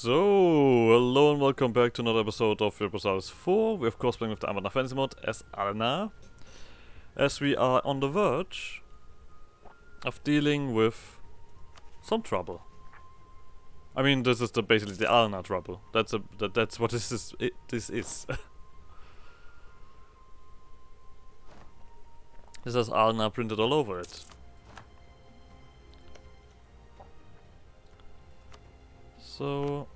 So, hello and welcome back to another episode of Revolt 4. We're of course playing with the Anbennar fantasy mod as Aelnar, as we are on the verge of dealing with some trouble. I mean, this is basically the Aelnar trouble. That's what this is. This is. This has Aelnar printed all over it. So,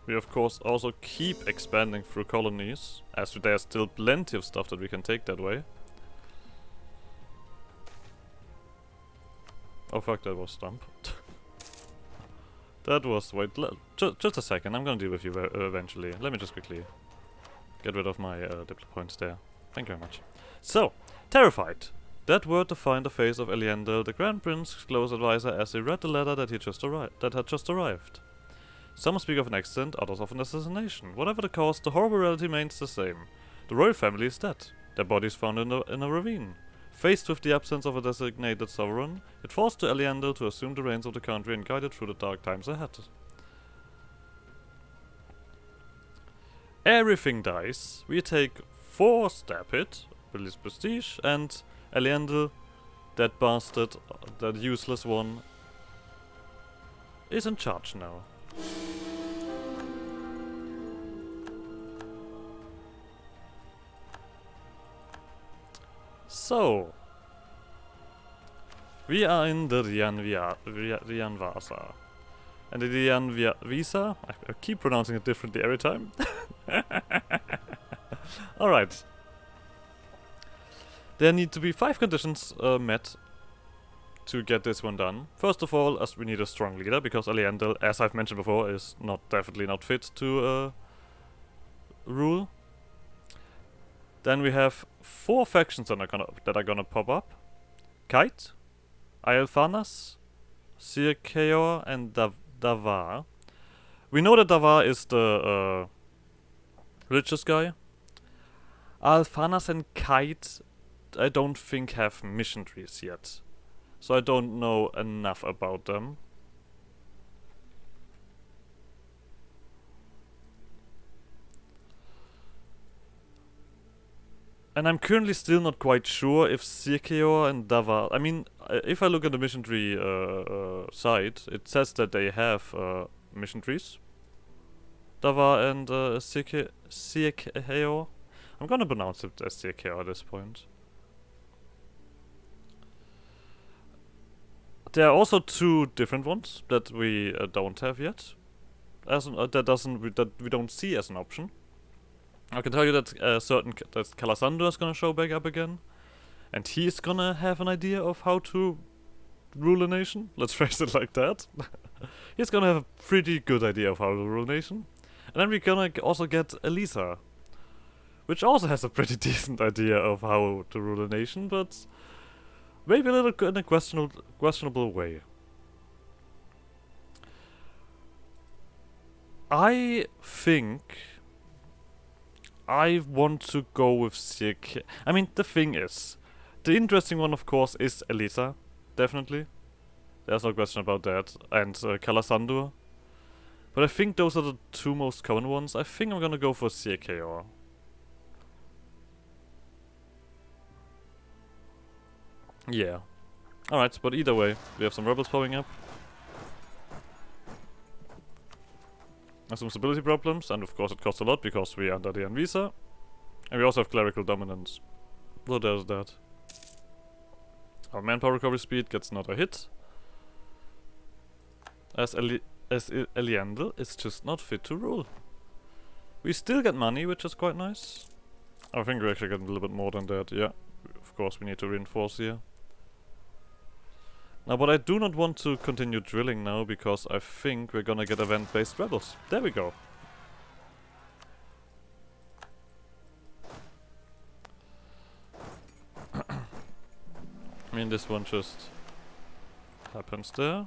we of course also keep expanding through colonies, as there's still plenty of stuff that we can take that way. Oh fuck, that was Stump. That was... wait, just a second, I'm gonna deal with you eventually. Let me just quickly get rid of my diplo points there. Thank you very much. So, terrified. That word defined the face of Kalisandro, the Grand Prince's close advisor, as he read the letter that had just arrived. Some speak of an accident, others of an assassination. Whatever the cause, the horrible reality remains the same. The royal family is dead. Their bodies found in a ravine. Faced with the absence of a designated sovereign, it forced Kalisandro to assume the reins of the country and guide it through the dark times ahead. Everything dies. We take 4 stab hit, release prestige, and Kalisandro, that bastard, that useless one, is in charge now. So, we are in the Rianvasa. And the Rianvisa, I keep pronouncing it differently every time. Alright. There need to be 5 conditions met to get this one done. First of all, as we need a strong leader, because Kalisandro, as I've mentioned before, is definitely not fit to rule. Then we have 4 factions that are gonna pop up: Kite, Aelnar, Circaor, and Davao. We know that Davao is the richest guy. Aelnar and Kite, I don't think have mission trees yet, so I don't know enough about them. And I'm currently still not quite sure if Circaor and Davao... I mean, if I look at the mission tree site, it says that they have mission trees. Davao and Circaor. I'm gonna pronounce it as Circaor at this point. There are also 2 different ones that we don't have yet, that we don't see as an option. I can tell you that that Kalisandro is gonna show back up again, and he's gonna have an idea of how to rule a nation. Let's phrase it like that. He's gonna have a pretty good idea of how to rule a nation, and then we're gonna also get Elisa, which also has a pretty decent idea of how to rule a nation, but maybe a little in a questionable way. I think I want to go with Circaor. I mean, the thing is, the interesting one, of course, is Elisa. Definitely. There's no question about that. And Kalisandro. But I think those are the 2 most common ones. I think I'm gonna go for Circaor. Yeah. Alright, but either way, we have some rebels popping up. And some stability problems, and of course it costs a lot because we are under the visa. And we also have clerical dominance. So there's that. Our manpower recovery speed gets another hit. As Kalisandro is just not fit to rule. We still get money, which is quite nice. I think we're actually getting a little bit more than that, yeah. Of course we need to reinforce here. Now, but I do not want to continue drilling now, because I think we're gonna get event-based rebels. There we go. I mean, this one just happens there.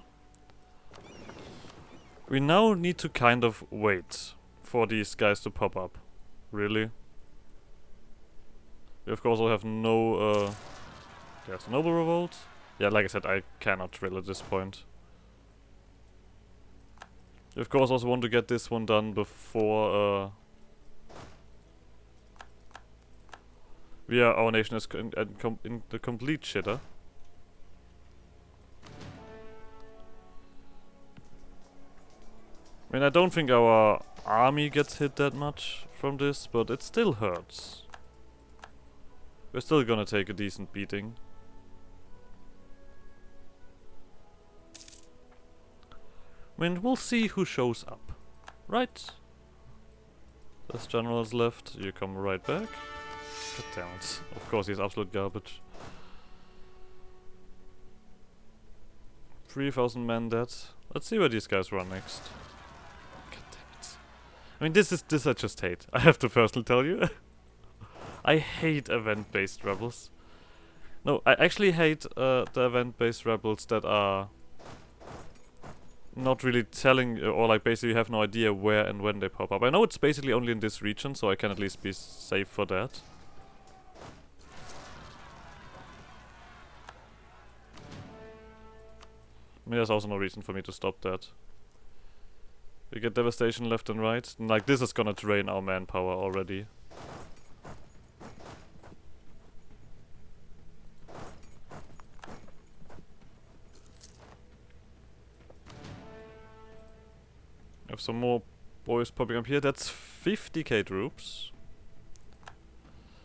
We now need to kind of wait for these guys to pop up. Really? We of course will have no... there's a noble revolt. Yeah, like I said, I cannot drill at this point. You of course also want to get this one done before our nation is in the complete shitter. I mean, I don't think our army gets hit that much from this, but it still hurts. We're still gonna take a decent beating. I mean, we'll see who shows up, right? This general is left, you come right back. God damn it. Of course he's absolute garbage. 3,000 men dead. Let's see where these guys run next. God damn it. I mean, this I just hate. I have to personally tell you. I hate event-based rebels. No, I actually hate the event-based rebels that are not really telling, or like basically have no idea where and when they pop up. I know it's basically only in this region, so I can at least be safe for that. I mean, there's also no reason for me to stop that. We get devastation left and right. And like, this is gonna drain our manpower already. Have some more boys popping up here. That's 50k troops.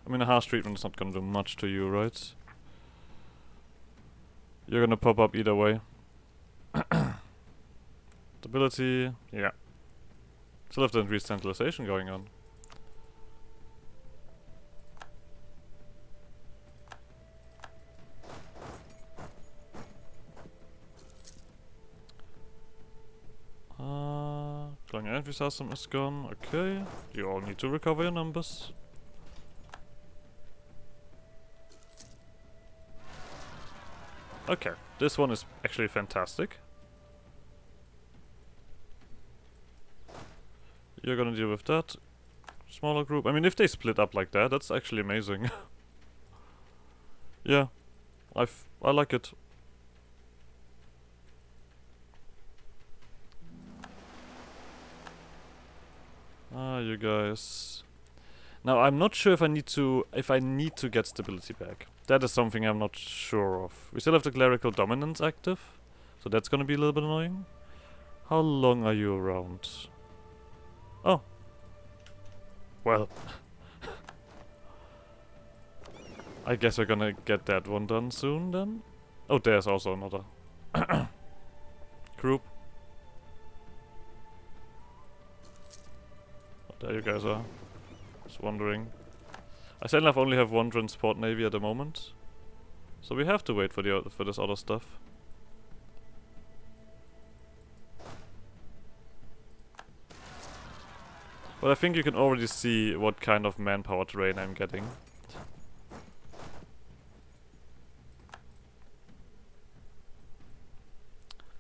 I mean, a harsh treatment is not gonna do much to you, right? You're gonna pop up either way. Stability, yeah. Still have the increased centralization going on. Colonial enthusiasm is gone, okay. You all need to recover your numbers. Okay, this one is actually fantastic. You're gonna deal with that. Smaller group. I mean, if they split up like that, that's actually amazing. Yeah, I like it. You guys. Now, I'm not sure if I need to get stability back. That is something I'm not sure of. We still have the clerical dominance active, so that's gonna be a little bit annoying. How long are you around? Oh. Well. I guess we're gonna get that one done soon then. Oh, there's also another group. Oh, there you guys are. Just wondering. I sadly only have one transport navy at the moment, so we have to wait for this other stuff. But I think you can already see what kind of manpower drain I'm getting.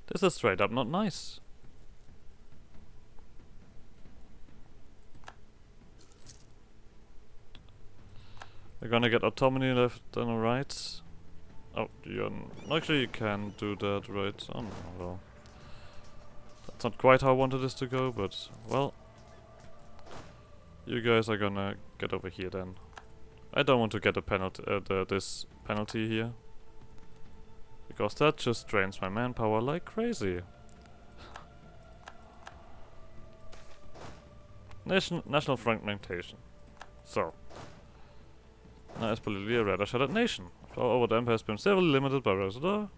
This is straight up not nice. We're gonna get autonomy left and right. Oh, actually you can do that, right? Oh no, well. That's not quite how I wanted this to go, but, well. You guys are gonna get over here then. I don't want to get a penalty, this penalty here. Because that just drains my manpower like crazy. National fragmentation. So. Now is politically a rather shattered nation. Our overtime has been severely limited by Resida.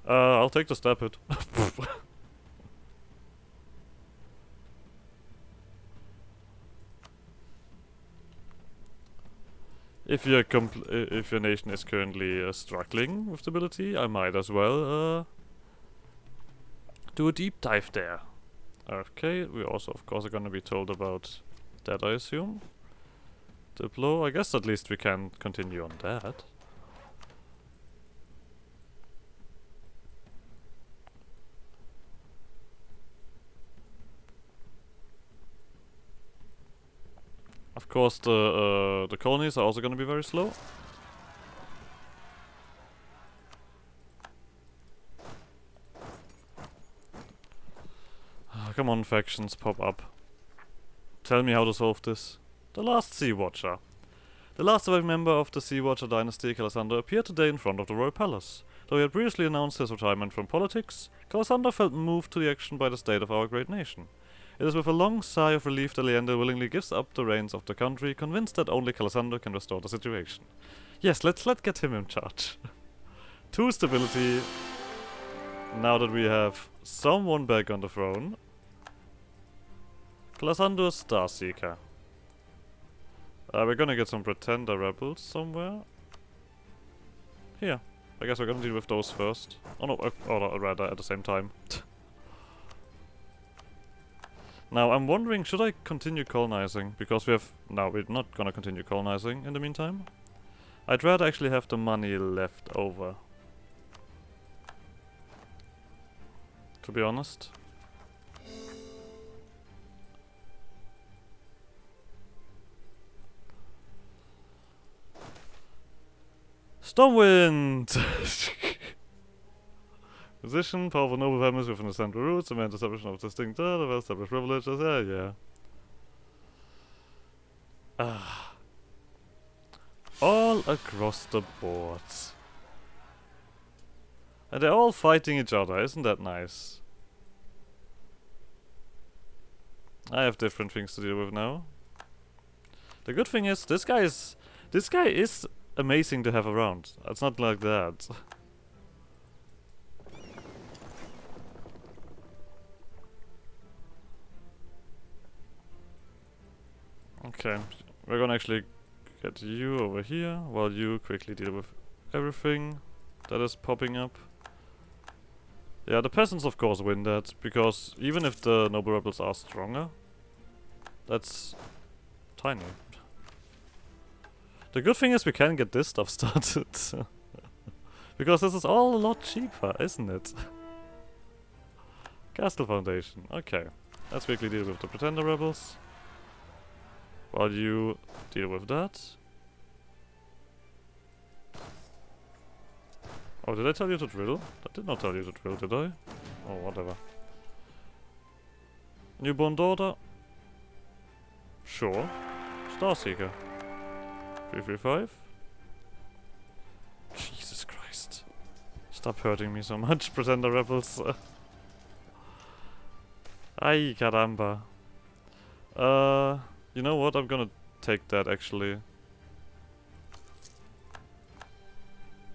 I'll take the stab hit. If your nation is currently struggling with stability, I might as well do a deep dive there. Okay, we also of course are gonna be told about that, I assume. Diplo, I guess at least we can continue on that. Of course, the colonies are also going to be very slow. Come on, factions, pop up. Tell me how to solve this. The last Sea Watcher. The last surviving member of the Sea Watcher dynasty, Kalisandro, appeared today in front of the royal palace. Though he had previously announced his retirement from politics, Kalisandro felt moved to the action by the state of our great nation. It is with a long sigh of relief that Aelnar willingly gives up the reins of the country, convinced that only Kalisandro can restore the situation. Yes, let's get him in charge. 2 stability. Now that we have someone back on the throne. Kalisandro Starseeker. We're gonna get some pretender rebels somewhere. Here. I guess we're gonna deal with those first. Oh no, or rather at the same time. Now I'm wondering, should I continue colonizing? Because we have... No, we're not gonna continue colonizing in the meantime. I'd rather actually have the money left over. To be honest. Stormwind! Position, powerful noble families within the central roots, cement establishment of distinct well-established privileges, yeah. All across the board. And they're all fighting each other, isn't that nice? I have different things to deal with now. The good thing is, this guy is amazing to have around. It's not like that. Okay, we're gonna actually get you over here, while you quickly deal with everything that is popping up. Yeah, the peasants of course win that, because even if the noble rebels are stronger, that's tiny. The good thing is we can get this stuff started. Because this is all a lot cheaper, isn't it? Castle Foundation, okay. Let's quickly deal with the pretender rebels. While you deal with that. Oh, did I tell you to drill? I did not tell you to drill, did I? Oh, whatever. Newborn daughter? Sure. Starseeker. 335. Jesus Christ. Stop hurting me so much, pretender rebels. Ay, caramba. You know what? I'm gonna take that actually.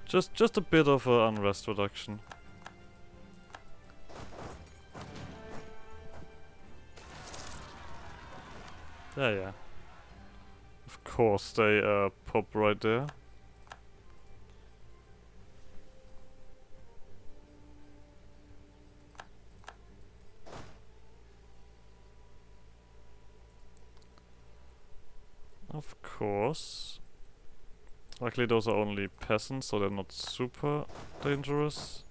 Just a bit of unrest reduction. Yeah. Of course they pop right there. Of course. Luckily those are only peasants, so they're not super dangerous.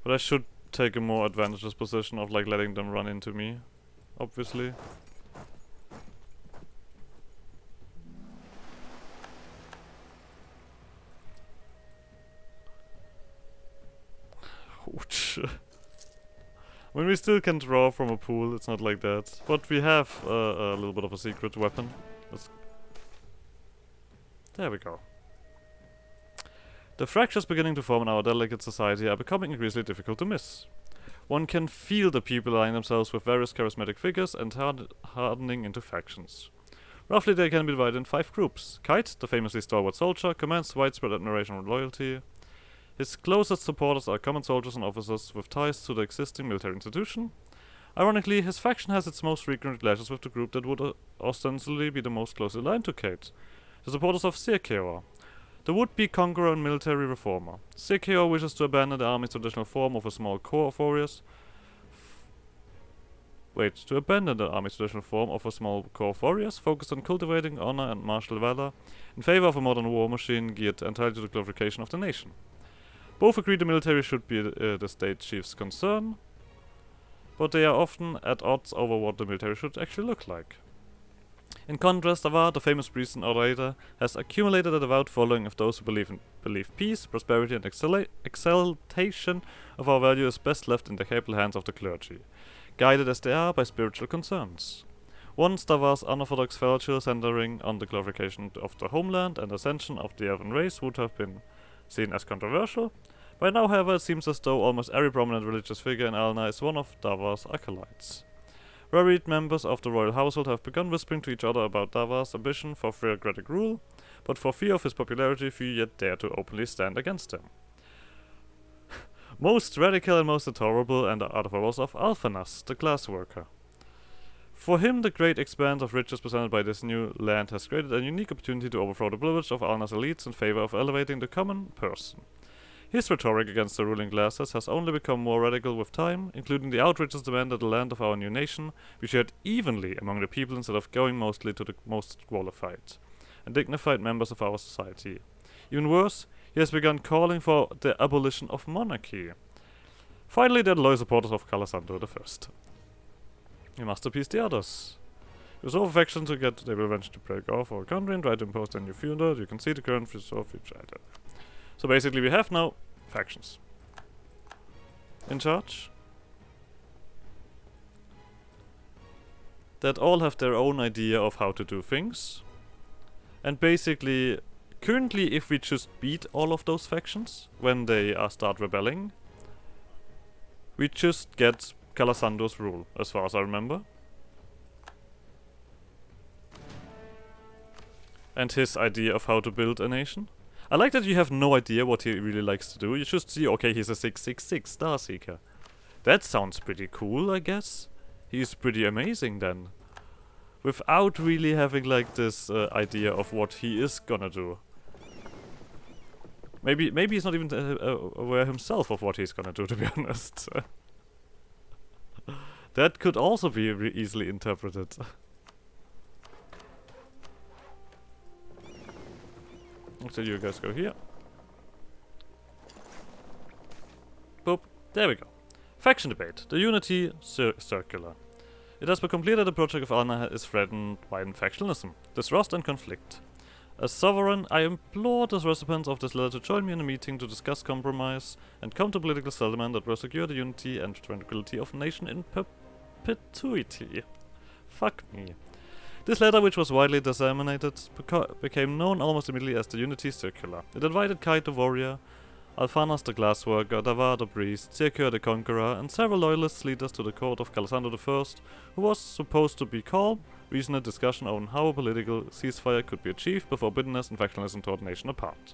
But I should take a more advantageous position of like letting them run into me, obviously. Ouch. I mean, we still can draw from a pool, it's not like that. But we have a little bit of a secret weapon. There we go. The fractures beginning to form in our delicate society are becoming increasingly difficult to miss. One can feel the people aligning themselves with various charismatic figures and hardening into factions. Roughly they can be divided in 5 groups. Kite, the famously stalwart soldier, commands widespread admiration and loyalty. His closest supporters are common soldiers and officers with ties to the existing military institution. Ironically, his faction has its most frequent clashes with the group that would ostensibly be the most closely aligned to Kate, the supporters of Sirkeor, the would-be conqueror and military reformer. Sirkeor wishes to abandon the army's traditional form of a small corps of warriors. Focused on cultivating honor and martial valor, in favor of a modern war machine geared entirely to the glorification of the nation. Both agree the military should be the state chief's concern, but they are often at odds over what the military should actually look like. In contrast, Davao, the famous priest and orator, has accumulated a devout following of those who believe peace, prosperity and exaltation of our value is best left in the capable hands of the clergy. guided as they are by spiritual concerns. Once Davao's unorthodox culture centering on the glorification of the homeland and ascension of the elven race would have been seen as controversial. By now, however, it seems as though almost every prominent religious figure in Aelnar is one of Davao's acolytes. Worried members of the royal household have begun whispering to each other about Davao's ambition for theocratic rule, but for fear of his popularity, few yet dare to openly stand against him. Most radical and most intolerable are the followers of Anbennar, the glassworker. For him, the great expanse of riches presented by this new land has created a unique opportunity to overthrow the privilege of Aelnar's elites in favor of elevating the common person. His rhetoric against the ruling classes has only become more radical with time, including the outrageous demand that the land of our new nation be shared evenly among the people instead of going mostly to the most qualified and dignified members of our society. Even worse, he has begun calling for the abolition of monarchy. Finally, they are the loyal supporters of Kalisandro I. We must appease the others. Use all factions to get they will eventually break off our country and try to impose their new feudal. You can see the current resolve each other. So basically we have now factions in charge that all have their own idea of how to do things. And basically, currently if we just beat all of those factions when they start rebelling, we just get Kalisandro's rule, as far as I remember. And his idea of how to build a nation. I like that you have no idea what he really likes to do. You just see, okay, he's a 666 Star Seeker. That sounds pretty cool, I guess. He's pretty amazing then. Without really having like this idea of what he is gonna do. Maybe he's not even aware himself of what he's gonna do, to be honest. That could also be easily interpreted. So you guys go here. Boop. There we go. Faction debate. The unity circular. It has become clear that the project of Aelnar is threatened by factionalism, distrust and conflict. As sovereign, I implore the recipients of this letter to join me in a meeting to discuss compromise and come to political settlement that will secure the unity and tranquility of the nation in perpetuity. Fuck me. This letter, which was widely disseminated, became known almost immediately as the Unity Circular. It invited Kai the warrior, Alphanas the glassworker, Davao the priest, Zirkur the conqueror, and several loyalist leaders to the court of Kalisandro I, who was supposed to be calm, reasoned discussion on how a political ceasefire could be achieved before bitterness and factionalism tore the nation apart.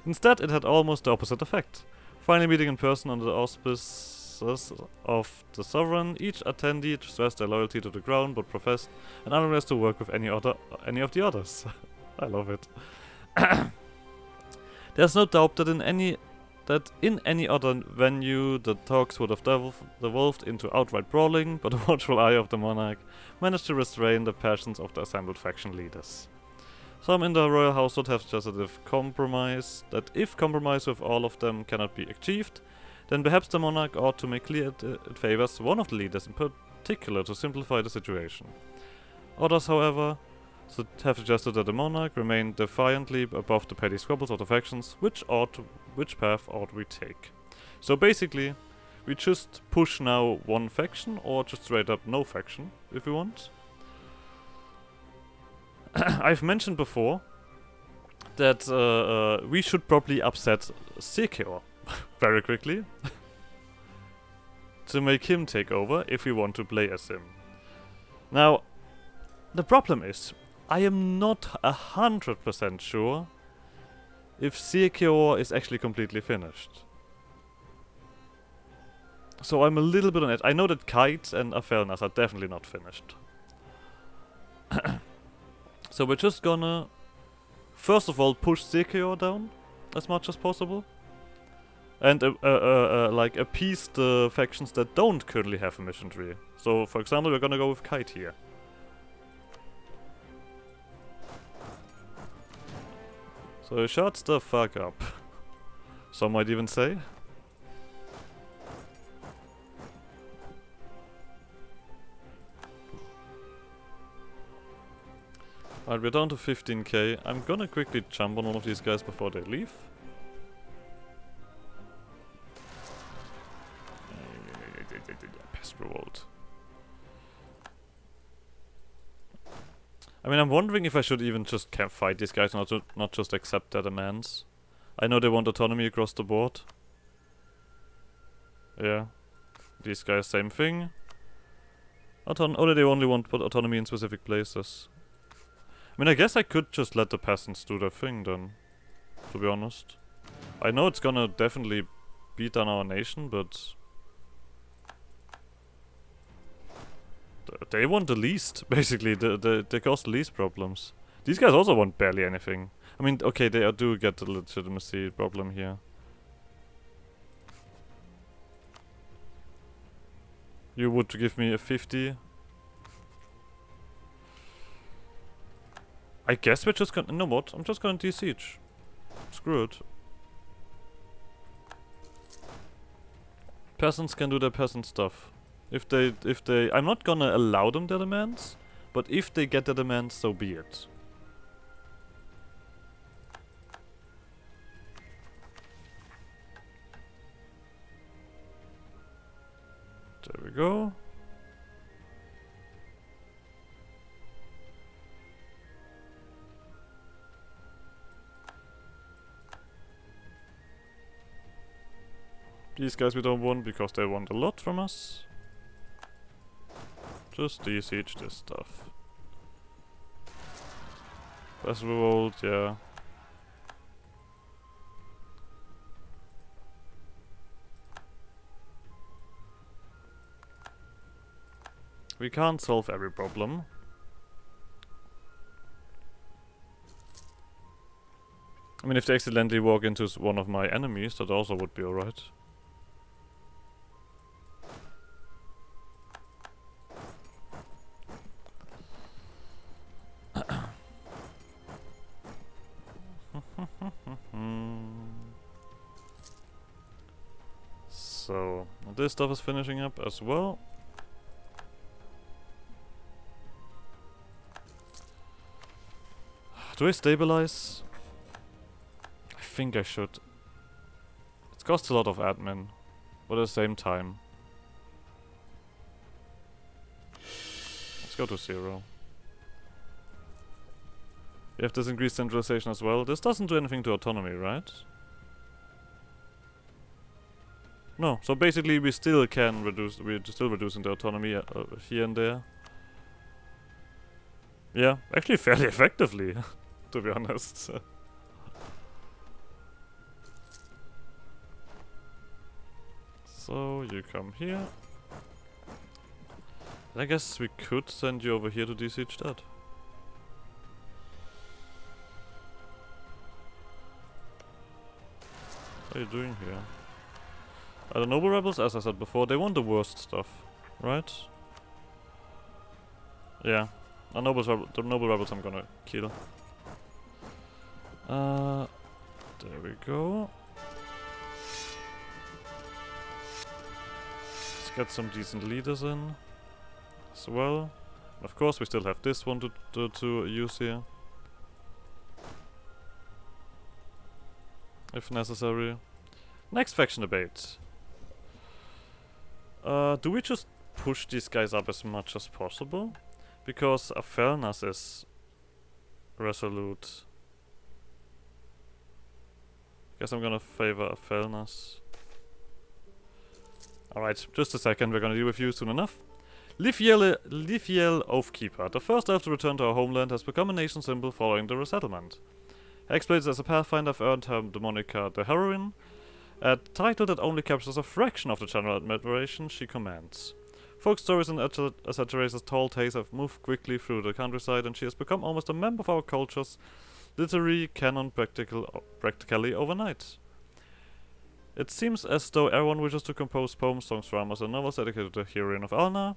Instead, it had almost the opposite effect. Finally meeting in person under the auspices of the sovereign, each attendee stressed their loyalty to the crown, but professed an unrest to work with any of the others. I love it. There's no doubt that in any other venue the talks would have devolved into outright brawling, but the watchful eye of the monarch managed to restrain the passions of the assembled faction leaders. Some in the royal household have suggested if compromise with all of them cannot be achieved, then perhaps the monarch ought to make clear it favors one of the leaders in particular to simplify the situation. Others, however, have suggested that the monarch remain defiantly above the petty squabbles of the factions. Which path ought we take? So basically, we just push now one faction, or just straight up no faction, if we want. I've mentioned before that we should probably upset Zirkur very quickly to make him take over if we want to play as him. Now, the problem is, I am not 100% sure if Zirkur is actually completely finished. So I'm a little bit on it. I know that Kite and Aelnar are definitely not finished. So we're just gonna, first of all, push Zirkur down as much as possible. And like appease the factions that don't currently have a mission tree. So for example, we're gonna go with Kite here. So shut the fuck up. Some might even say. Alright, we're down to 15k. I'm gonna quickly jump on one of these guys before they leave. Pest revolt. I mean, I'm wondering if I should even just fight these guys, not just accept their demands. I know they want autonomy across the board. Yeah. These guys, same thing. They only want autonomy in specific places. I mean, I guess I could just let the peasants do their thing then, to be honest. I know it's gonna definitely beat down our nation, but... They want the least, basically. They cause the least problems. These guys also want barely anything. I mean, okay, they do get the legitimacy problem here. You would give me a 50. I guess we're just gonna... You know what? I'm just gonna de-siege. Screw it. Peasants can do their peasant stuff. If they... I'm not gonna allow them their demands, but if they get their demands, so be it. There we go. These guys we don't want because they want a lot from us. Just de-siege this stuff. That's revolt, yeah. We can't solve every problem. I mean, if they accidentally walk into one of my enemies, that also would be alright. So, this stuff is finishing up as well. Do I stabilize? I think I should. It costs a lot of admin, but at the same time. Let's go to 0. We have this increased centralization as well. This doesn't do anything to autonomy, right? No, so basically we still can reduce, we're still reducing the autonomy here and there. Yeah, actually fairly effectively, to be honest. So, you come here. I guess we could send you over here to de-siege that. What are you doing here? The noble rebels, as I said before, they want the worst stuff, right? Yeah, the noble rebels I'm gonna kill. There we go. Let's get some decent leaders in as well. And of course, we still have this one to use here, if necessary. Next faction debate. Do we just push these guys up as much as possible? Because Aelnar is resolute. Guess I'm gonna favor Aelnar. Alright, just a second, we're gonna deal with you soon enough. Lithiel Oathkeeper, the first elf to return to our homeland, has become a nation symbol following the resettlement. Hexblades as a pathfinder have earned her the moniker the Heroine, a title that only captures a fraction of the general admiration she commands. Folk stories and Satura's tall tales have moved quickly through the countryside, and she has become almost a member of our culture's literary canon practically overnight. It seems as though everyone wishes to compose poems, songs, dramas, and novels dedicated to the heroine of Aelnar.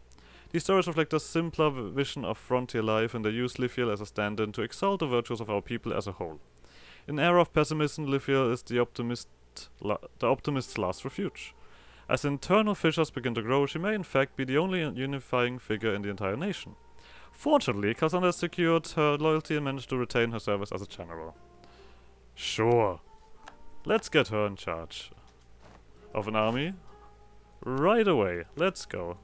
These stories reflect a simpler vision of frontier life, and they use Lithiel as a stand-in to exalt the virtues of our people as a whole. In an era of pessimism, Lithiel is the optimist's last refuge. As internal fissures begin to grow, she may in fact be the only unifying figure in the entire nation. Fortunately, Kalisandro has secured her loyalty and managed to retain her service as a general. Sure. Let's get her in charge of an army. Right away. Let's go.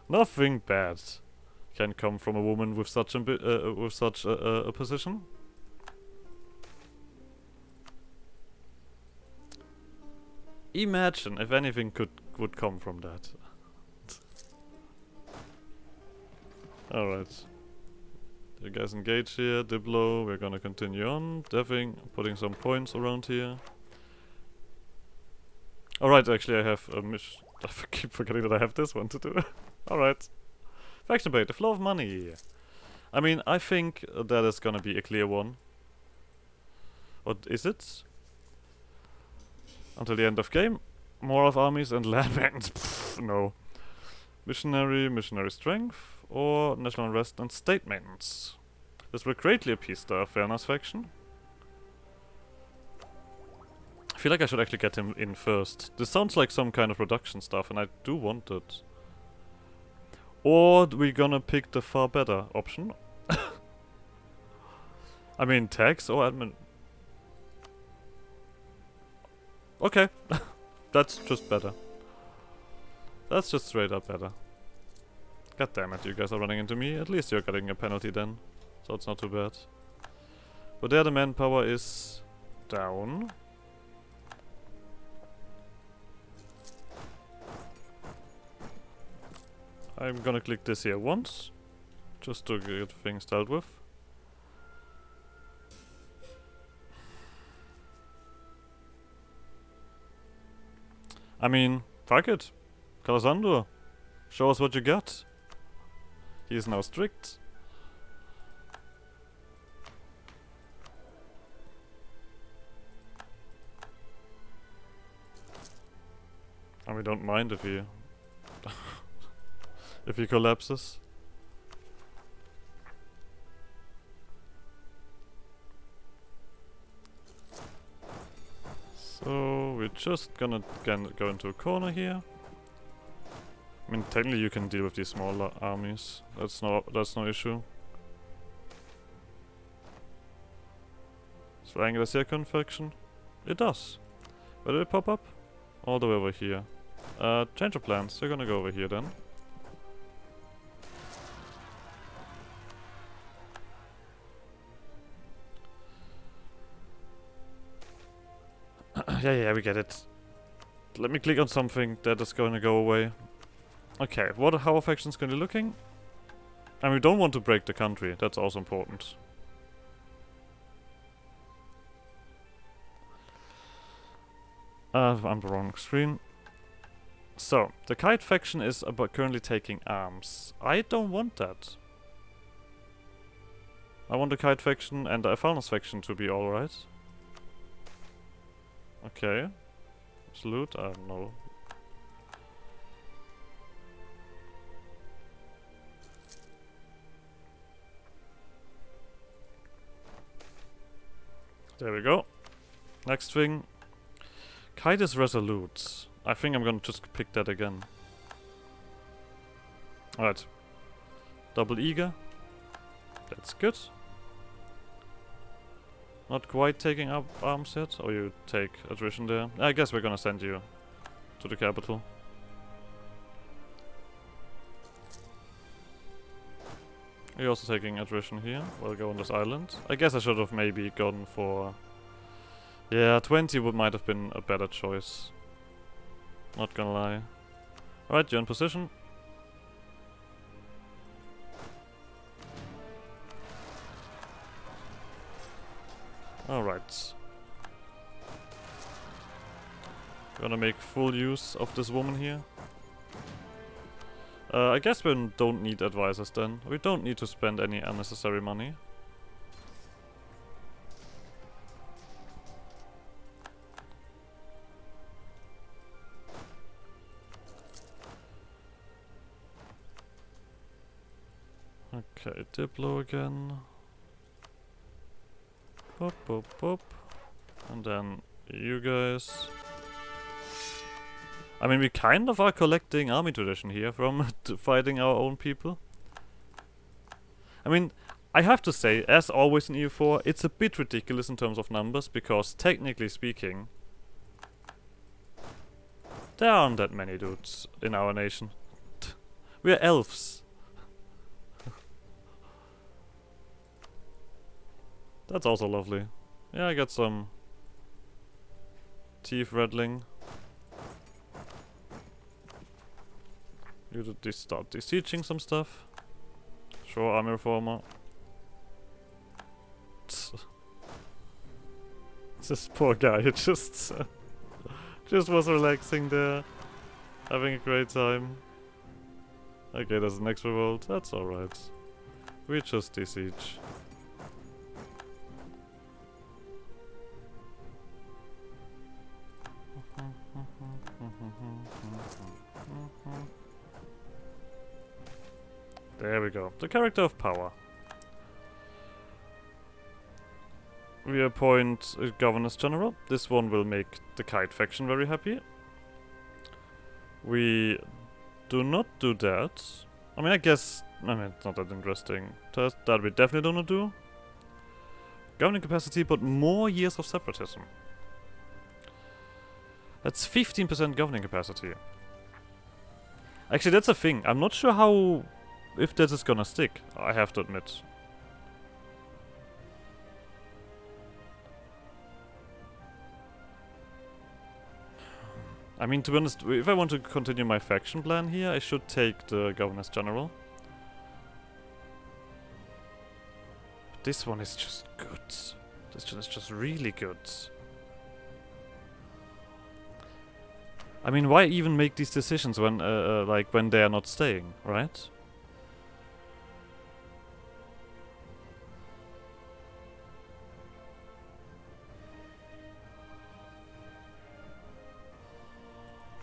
Nothing bad. can come from a woman with such a position. Imagine if anything would come from that. Alright. You guys engage here, Diplo, we're gonna continue on. Deving, putting some points around here. Alright, actually I have a mission. I keep forgetting that I have this one to do. Alright. Faction break, the flow of money. I mean, I think that is gonna be a clear one. What is it? Until the end of game. More of armies and land banks. No. Missionary strength, or national unrest and state maintenance. This will greatly appease the Fairness faction. I feel like I should actually get him in first. This sounds like some kind of production stuff, and I do want it. Or we're gonna pick the far better option. I mean, tax or admin. Okay. That's just better. That's just straight up better. God damn it, you guys are running into me. At least you're getting a penalty then. So it's not too bad. But there the manpower is down. I'm gonna click this here once. Just to get things dealt with. I mean, fuck it. Kalisandro, show us what you got. He is now strict. And we don't mind if he if he collapses. So we're just gonna go into a corner here. I mean, technically you can deal with these smaller armies. That's no issue. Flying the second faction? It does. Where did it pop up? All the way over here. Change of plans. You're gonna go over here then. Yeah, we get it. Let me click on something that is going to go away. Okay, how are factions going to be looking? And we don't want to break the country. That's also important. I'm the wrong screen. So, the Kite faction is currently taking arms. I don't want that. I want the Kite faction and the Aelnar faction to be alright. Okay. Salute? No. There we go. Next thing. Kite is resolute. I think I'm gonna just pick that again. Alright. Double eager. That's good. Not quite taking up arms yet. Or you take attrition there. I guess we're gonna send you to the capital. You're also taking attrition here. We'll go on this island. I guess I should have maybe gone for... Yeah, 20 might have been a better choice. Not gonna lie. Alright, you're in position. Alright. Gonna make full use of this woman here. I guess we don't need advisors then. We don't need to spend any unnecessary money. Okay, Diplo again. Pop, pop, pop. And then you guys. I mean, we kind of are collecting army tradition here from fighting our own people. I mean, I have to say, as always in EU4, it's a bit ridiculous in terms of numbers, because technically speaking, there aren't that many dudes in our nation. We are elves. That's also lovely. Yeah, I got some teeth rattling. You should start teaching some stuff. Sure, army reformer. This poor guy, he just was relaxing there, having a great time. Okay, there's the next revolt. That's alright. We just de-siege. There we go. The character of power. We appoint a governors general. This one will make the Kite faction very happy. We do not do that. I mean, it's not that interesting. That we definitely do not do. Governing capacity, but more years of separatism. That's 15% governing capacity. Actually, that's a thing. I'm not sure if this is gonna stick, I have to admit. I mean, to be honest, if I want to continue my faction plan here, I should take the Governors General. But this one is just good. This one is just really good. I mean, why even make these decisions when, like, when they are not staying, right?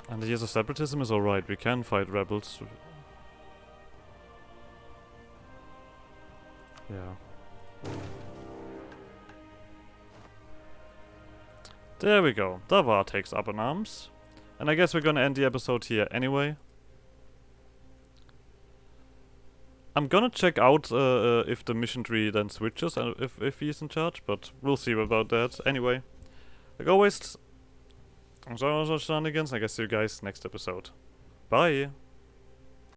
And the years of separatism is alright, we can fight rebels. Yeah. There we go. Davao takes up in arms. And I guess we're gonna end the episode here anyway. I'm gonna check out if the mission tree then switches and if he's in charge, but we'll see about that. Anyway, like always, I'm sorry for shenanigans. I guess see you guys next episode. Bye!